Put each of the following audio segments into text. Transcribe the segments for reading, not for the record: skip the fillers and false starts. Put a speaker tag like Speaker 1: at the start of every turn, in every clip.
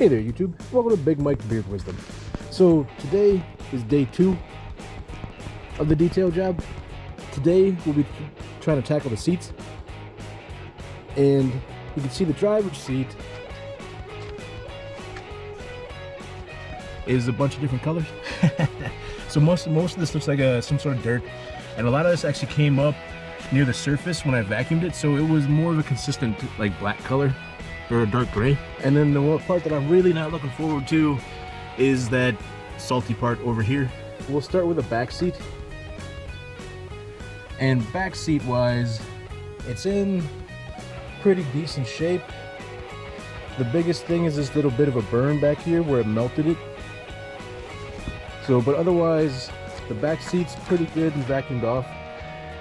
Speaker 1: Hey there YouTube, welcome to Big Mike Beard Wisdom. So today is day 2 of the detail job. Today we'll be trying to tackle the seats. And you can see the driver's seat is a bunch of different colors. So most of this looks like some sort of dirt. And a lot of this actually came up near the surface when I vacuumed it, so it was more of a consistent like black color or a dark gray. And then the one part that I'm really not looking forward to is that salty part over here. We'll start with the back seat. And back seat wise, it's in pretty decent shape. The biggest thing is this little bit of a burn back here where it melted it. So, but otherwise, the back seat's pretty good and vacuumed off.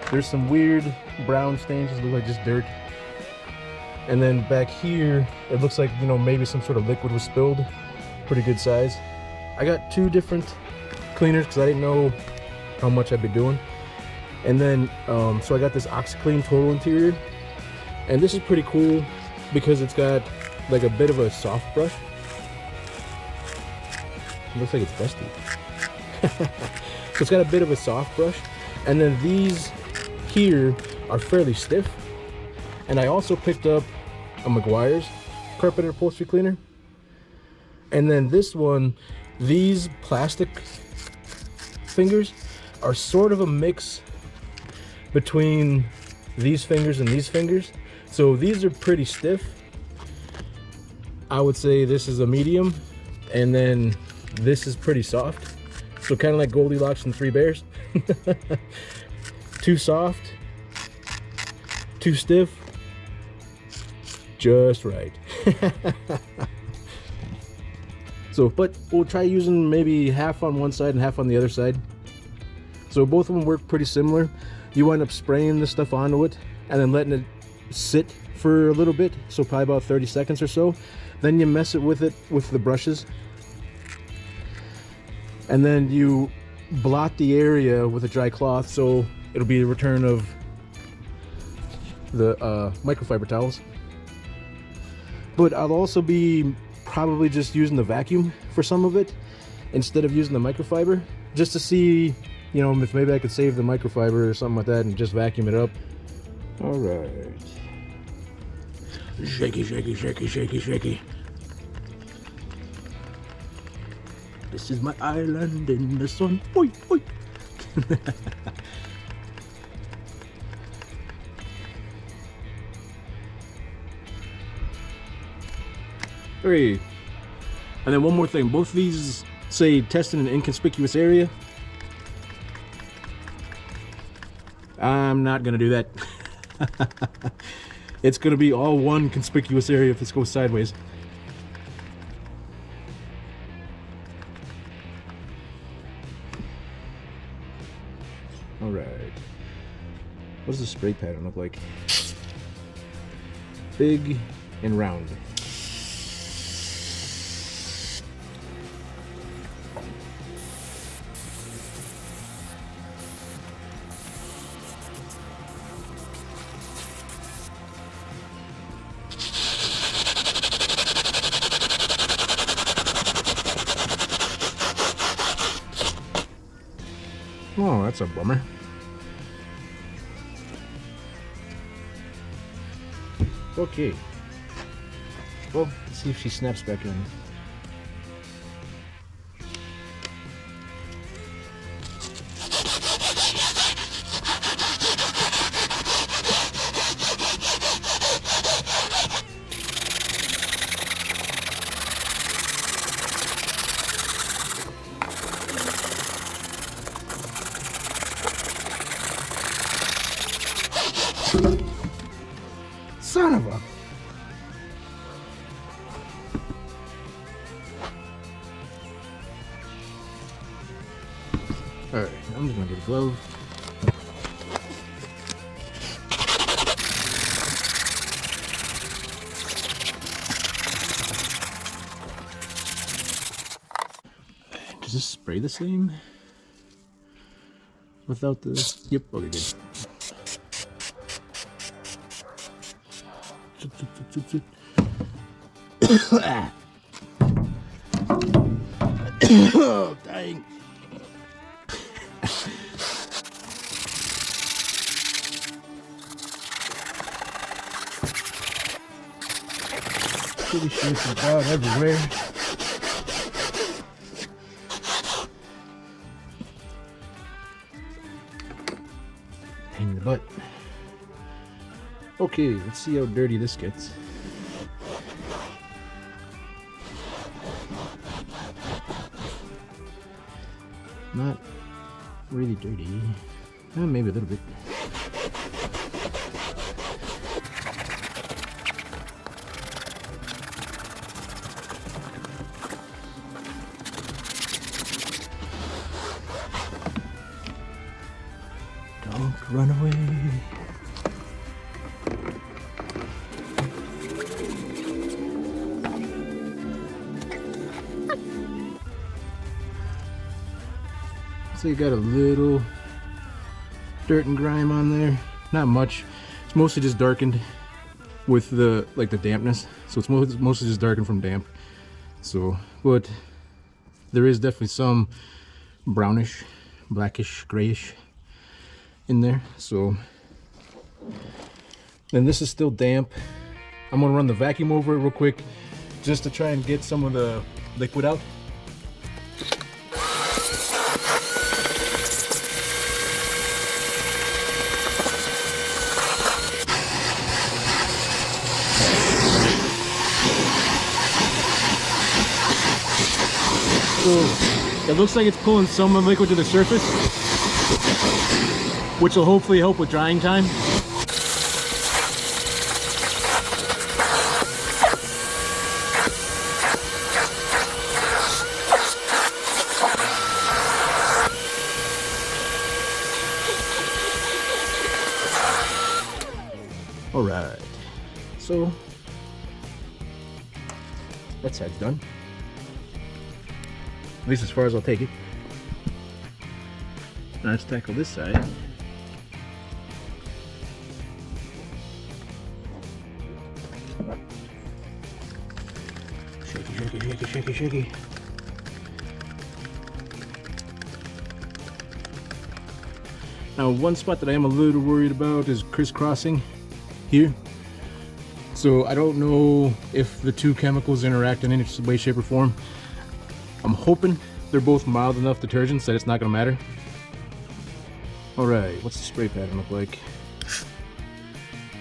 Speaker 1: There's some weird brown stains that look like just dirt. And then back here, it looks like, you know, maybe some sort of liquid was spilled. Pretty good size. I got 2 different cleaners because I didn't know how much I'd be doing. And then, so I got this Oxy Clean total interior. And this is pretty cool because it's got like a bit of a soft brush. It looks like it's dusty. So it's got a bit of a soft brush. And then these here are fairly stiff. And I also picked up a Meguiar's carpet and upholstery cleaner. And then this one, these plastic fingers are sort of a mix between these fingers and these fingers. So these are pretty stiff. I would say this is a medium, and then this is pretty soft. So kind of like Goldilocks and 3 Bears. Too soft, too stiff, just right. So, but we'll try using maybe half on one side and half on the other side. So both of them work pretty similar. You wind up spraying this stuff onto it and then letting it sit for a little bit, so probably about 30 seconds or so. Then you mess it with the brushes. And then you blot the area with a dry cloth, so it'll be a return of the microfiber towels. But I'll also be probably just using the vacuum for some of it instead of using the microfiber, just to see, you know, if maybe I could save the microfiber or something like that and just vacuum it up. All right. Shaky, shaky, shaky, shaky, shaky. This is my island in the sun. Oi, oi. Hooray. And then one more thing. Both of these say test in an inconspicuous area. I'm not going to do that. It's going to be all one conspicuous area if this goes sideways. All right. What does the spray pattern look like? Big and round. Oh, that's a bummer. Okay. Well, let's see if she snaps back in. Son of a... Alright, I'm just gonna get a glove. Does this spray the same? Without the... Yep, okay, good. Oh, dang. Pretty sure it's about everywhere. Pain in the butt. Okay, let's see how dirty this gets. Not really dirty. Maybe a little bit. Don't run away. So you got a little dirt and grime on there. Not much. It's mostly just darkened with the dampness. So it's mostly just darkened from damp. So, but there is definitely some brownish, blackish, grayish in there. So then this is still damp. I'm gonna run the vacuum over it real quick just to try and get some of the liquid out. So it looks like it's pulling some of the liquid to the surface, which will hopefully help with drying time. All right, so that side's done. At least as far as I'll take it. Now let's tackle this side. Shaky, shaky, shaky, shaky, shaky. Now one spot that I am a little worried about is crisscrossing here. So I don't know if the two chemicals interact in any way, shape, or form. I'm hoping they're both mild enough detergents that it's not gonna matter. All right, what's the spray pattern look like?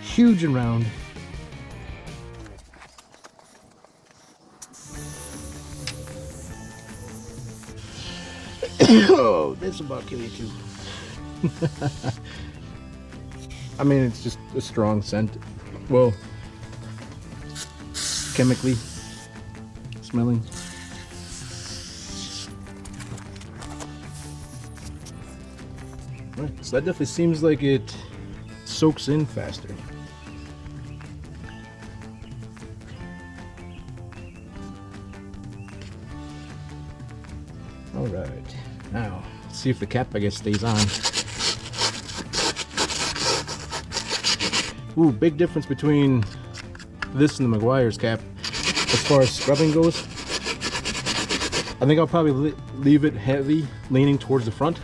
Speaker 1: Huge and round. Oh, this about kill you too. I mean, it's just a strong scent. Well, chemically smelling. Right, so that definitely seems like it soaks in faster. All right, now let's see if the cap, I guess, stays on. Ooh, big difference between this and the Meguiar's cap as far as scrubbing goes. I think I'll probably leave it heavy, leaning towards the front.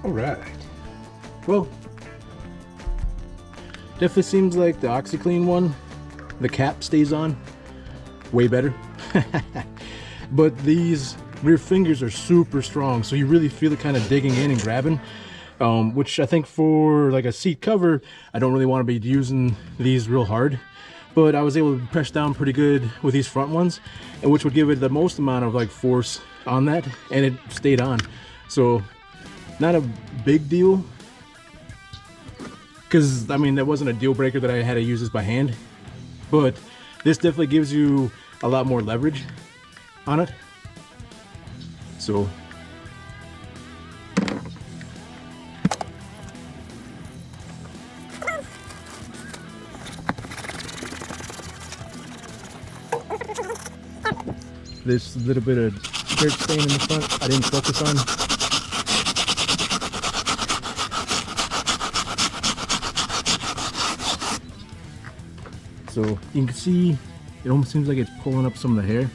Speaker 1: All right. Well, definitely seems like the Oxy Clean one, the cap stays on way better. But these rear fingers are super strong, so you really feel it kind of digging in and grabbing, which I think for like a seat cover, I don't really want to be using these real hard. But I was able to press down pretty good with these front ones, and which would give it the most amount of like force on that, and it stayed on. So not a big deal, because I mean that wasn't a deal breaker that I had to use this by hand, but this definitely gives you a lot more leverage on it. So This little bit of dirt stain in the front I didn't focus on. So you can see it almost seems like it's pulling up some of the hair,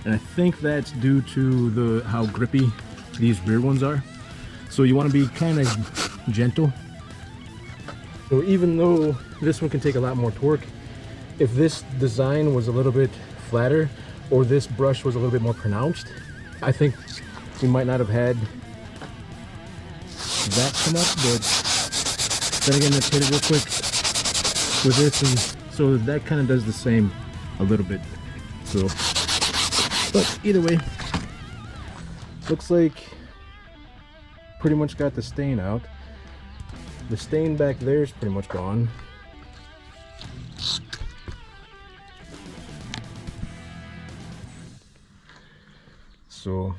Speaker 1: and I think that's due to how grippy these rear ones are. So you want to be kind of gentle. So even though this one can take a lot more torque, if this design was a little bit flatter or this brush was a little bit more pronounced, I think we might not have had that come up. But then again, let's hit it real quick with this, and so that kind of does the same a little bit. So, but either way, looks like pretty much got the stain out. The stain back there is pretty much gone. So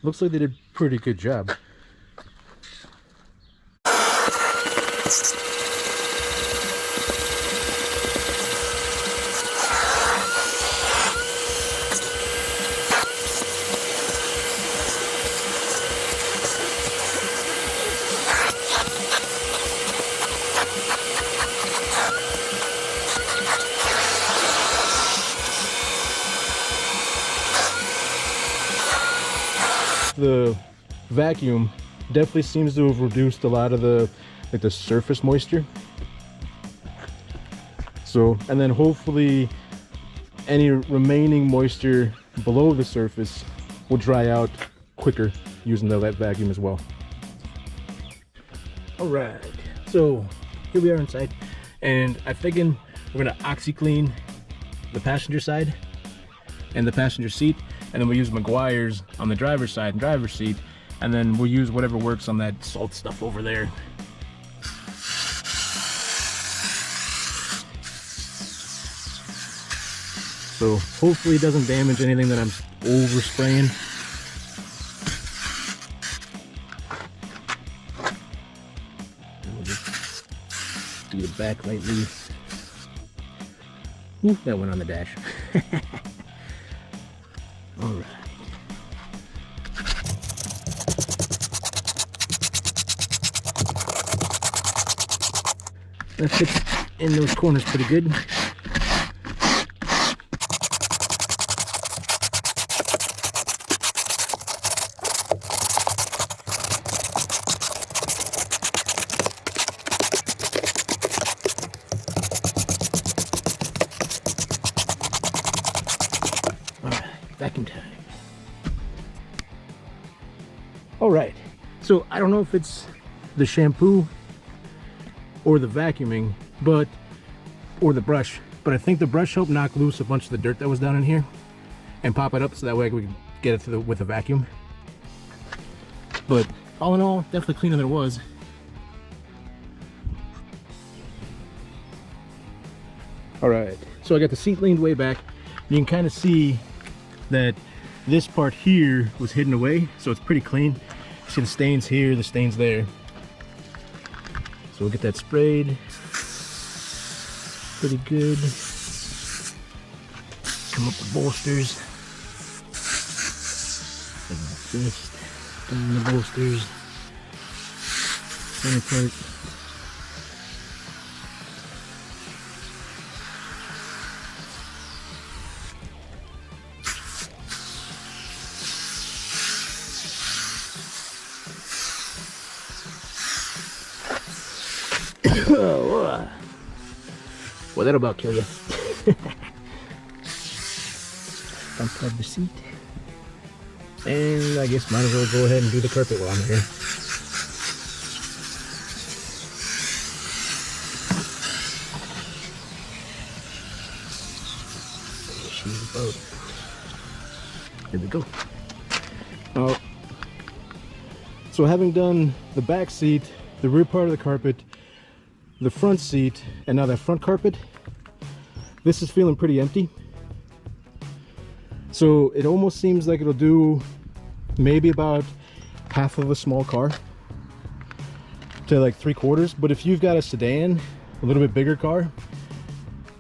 Speaker 1: looks like they did a pretty good job. The vacuum definitely seems to have reduced a lot of the surface moisture. So, and then hopefully any remaining moisture below the surface will dry out quicker using the vacuum as well. All right, so here we are inside, and I figured we're gonna Oxy Clean the passenger side and the passenger seat, and then we'll use Meguiar's on the driver's side and driver's seat, and then we'll use whatever works on that salt stuff over there. So hopefully it doesn't damage anything that I'm over spraying. We'll just do the back lightly. Ooh, that went on the dash. All right. That fits in those corners pretty good. Vacuum time. All right, so I don't know if it's the shampoo or the vacuuming, or the brush, but I think the brush helped knock loose a bunch of the dirt that was down in here and pop it up, so that way we can get it to with the vacuum. But all in all, definitely cleaner than it was. All right, so I got the seat leaned way back. You can kind of see that this part here was hidden away, so it's pretty clean. See the stains here, the stains there. So we'll get that sprayed pretty good. Come up the bolsters like this, down the bolsters, center part. Well, that'll about kill you. Unplug the seat. And I guess might as well go ahead and do the carpet while I'm here. Here we go. So having done the back seat, the rear part of the carpet, the front seat, and now that front carpet, this is feeling pretty empty. So it almost seems like it'll do maybe about half of a small car to like 3/4. But if you've got a sedan, a little bit bigger car,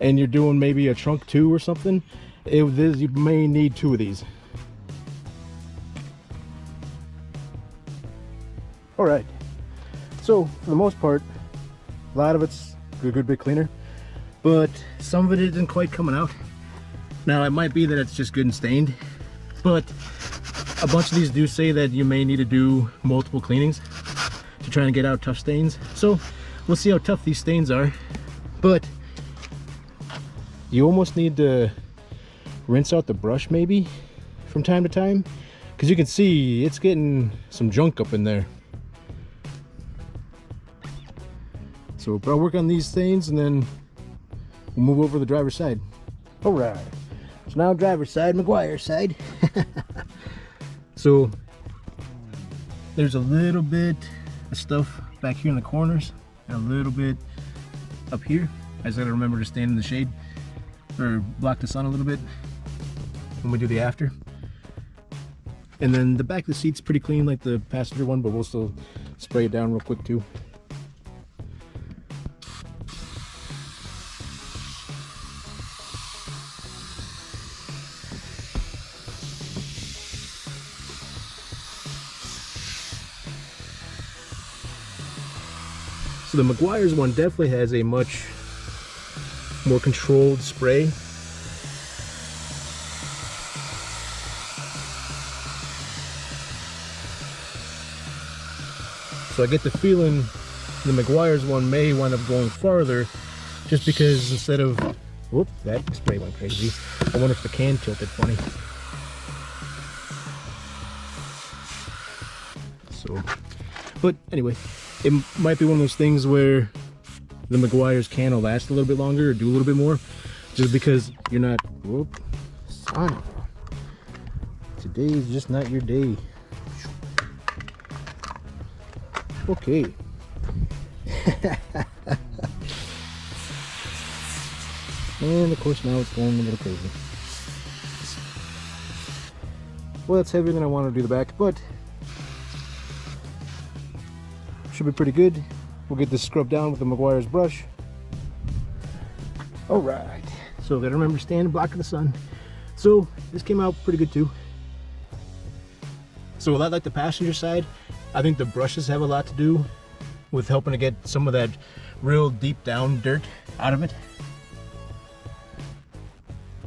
Speaker 1: and you're doing maybe a trunk 2 or something, You may need 2 of these. All right, so for the most part, a lot of it's a good bit cleaner, but some of it isn't quite coming out. Now it might be that it's just good and stained, but a bunch of these do say that you may need to do multiple cleanings to try and get out tough stains. So we'll see how tough these stains are, but you almost need to rinse out the brush maybe from time to time, because you can see it's getting some junk up in there. So but I'll work on these stains and then we'll move over to the driver's side. All right, so now driver's side, Meguiar's side. So there's a little bit of stuff back here in the corners and a little bit up here. I just gotta remember to stand in the shade or block the sun a little bit when we do the after. And then the back of the seat's pretty clean like the passenger one, but we'll still spray it down real quick too. So the Meguiar's one definitely has a much more controlled spray. So I get the feeling the Meguiar's one may wind up going farther, just because instead of, whoop, that spray went crazy. I wonder if the can tilted funny. So, but anyway, it might be one of those things where the Meguiar's can will last a little bit longer or do a little bit more, just because you're not, whoop, son, today is just not your day. Okay. And of course now it's going a little crazy. Well, it's heavier than I wanted to do the back, but should be pretty good. We'll get this scrubbed down with the Meguiar's brush. All right, so gotta remember stand blocking the sun. So this came out pretty good too. So a lot like the passenger side, I think the brushes have a lot to do with helping to get some of that real deep down dirt out of it.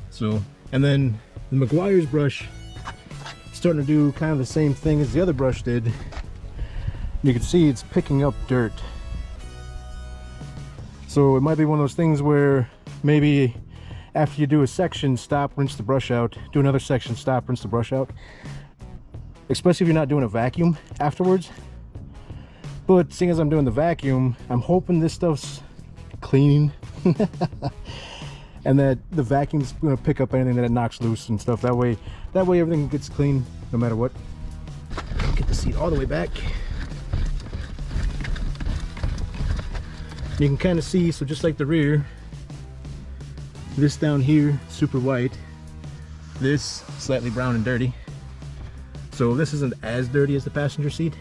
Speaker 1: So, and then the Meguiar's brush starting to do kind of the same thing as the other brush did. You can see it's picking up dirt. So it might be one of those things where maybe after you do a section, stop, rinse the brush out, do another section, stop, rinse the brush out. Especially if you're not doing a vacuum afterwards. But seeing as I'm doing the vacuum, I'm hoping this stuff's cleaning and that the vacuum's gonna pick up anything that it knocks loose and stuff. That way everything gets clean no matter what. Get the seat all the way back. You can kind of see, so just like the rear, this down here, super white, this slightly brown and dirty. So this isn't as dirty as the passenger seat.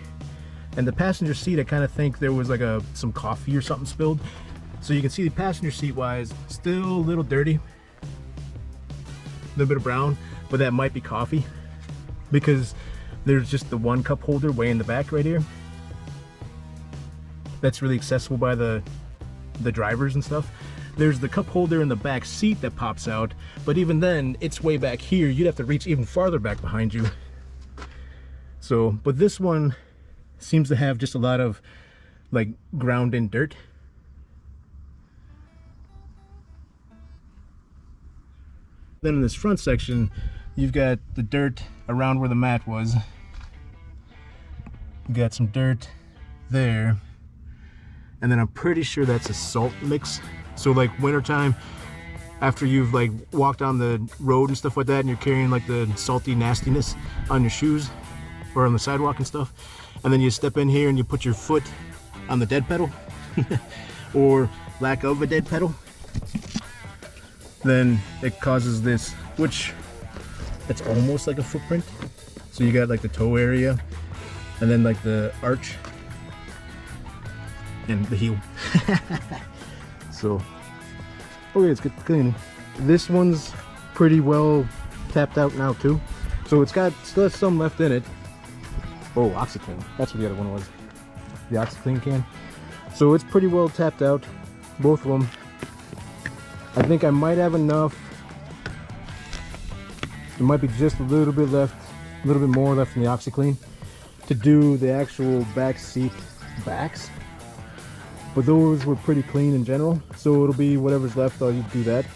Speaker 1: And the passenger seat, I kind of think there was like some coffee or something spilled. So you can see the passenger seat wise, still a little dirty. A little bit of brown, but that might be coffee because there's just the one cup holder way in the back right here. That's really accessible by the drivers and stuff. There's the cup holder in the back seat that pops out, but even then it's way back here. You'd have to reach even farther back behind you. So, but this one seems to have just a lot of like ground in dirt. Then in this front section, you've got the dirt around where the mat was. You've got some dirt there. And then I'm pretty sure that's a salt mix. So like wintertime, after you've like walked on the road and stuff like that, and you're carrying like the salty nastiness on your shoes or on the sidewalk and stuff, and then you step in here and you put your foot on the dead pedal or lack of a dead pedal, then it causes this, which it's almost like a footprint. So you got like the toe area and then like the arch and the heel. So okay, let's get clean. This one's pretty well tapped out now too. So it's got still has some left in it. Oh, Oxy Clean. That's what the other one was. The Oxy Clean can. So it's pretty well tapped out, both of them. I think I might have enough. There might be just a little bit left, a little bit more left in the Oxy Clean to do the actual back seat backs. But those were pretty clean in general, so it'll be whatever's left, I'll do that.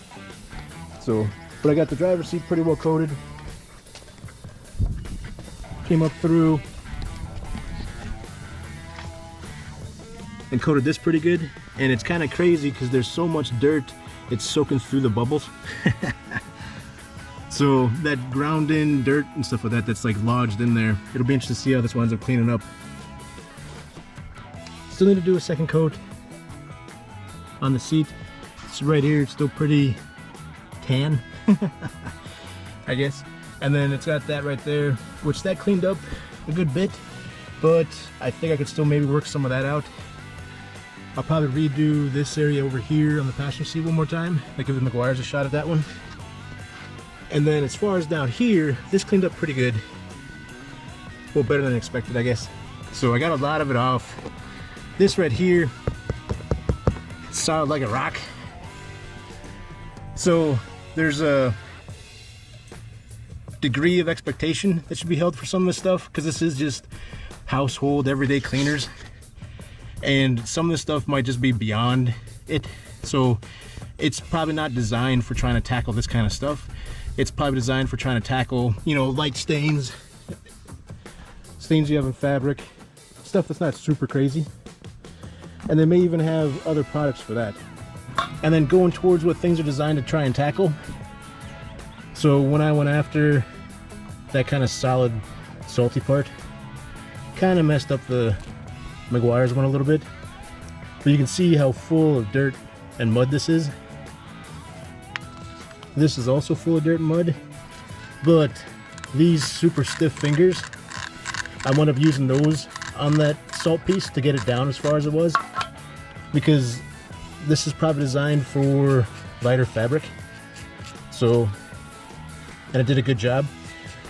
Speaker 1: So, but I got the driver's seat pretty well coated. Came up through and coated this pretty good. And it's kind of crazy because there's so much dirt, it's soaking through the bubbles. So that ground in dirt and stuff like that that's like lodged in there, it'll be interesting to see how this winds up cleaning up. Still need to do a second coat on the seat. So right here it's still pretty tan, I guess. And then it's got that right there, which that cleaned up a good bit, but I think I could still maybe work some of that out. I'll probably redo this area over here on the passenger seat one more time, like give the Meguiars a shot at that one. And then as far as down here, this cleaned up pretty good. Well, better than expected, I guess. So I got a lot of it off. This right here, solid like a rock. So there's a degree of expectation that should be held for some of this stuff, because this is just household everyday cleaners, and some of this stuff might just be beyond it. So it's probably not designed for trying to tackle this kind of stuff. It's probably designed for trying to tackle, you know, light stains you have in fabric, stuff that's not super crazy. And they may even have other products for that. And then going towards what things are designed to try and tackle. So when I went after that kind of solid salty part, kind of messed up the Meguiar's one a little bit. But you can see how full of dirt and mud this is. This is also full of dirt and mud, but these super stiff fingers, I wound up using those on that salt piece to get it down as far as it was, because this is probably designed for lighter fabric. So, and it did a good job,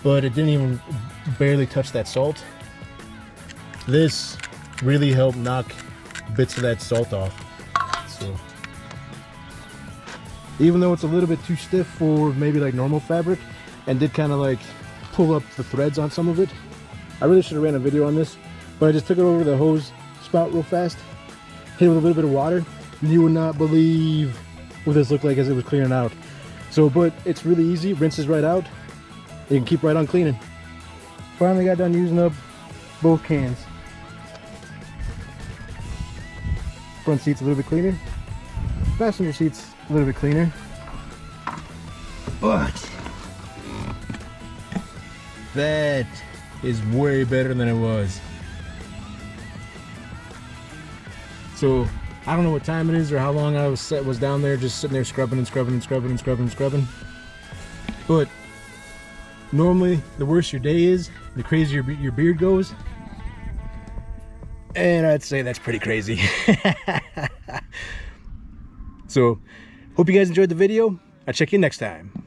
Speaker 1: but it didn't even barely touch that salt. This really helped knock bits of that salt off. So, even though it's a little bit too stiff for maybe like normal fabric, and did kind of like pull up the threads on some of it, I really should have ran a video on this, but I just took it over the hose spout real fast, hit it with a little bit of water, and you would not believe what this looked like as it was clearing out. So, but it's really easy, rinses right out, you can keep right on cleaning. Finally got done using up both cans. Front seat's a little bit cleaner, passenger seat's a little bit cleaner, but that is way better than it was. So I don't know what time it is or how long I was down there just sitting there scrubbing and scrubbing and scrubbing and scrubbing and scrubbing. But normally the worse your day is, the crazier your beard goes. And I'd say that's pretty crazy. So hope you guys enjoyed the video. I'll check you next time.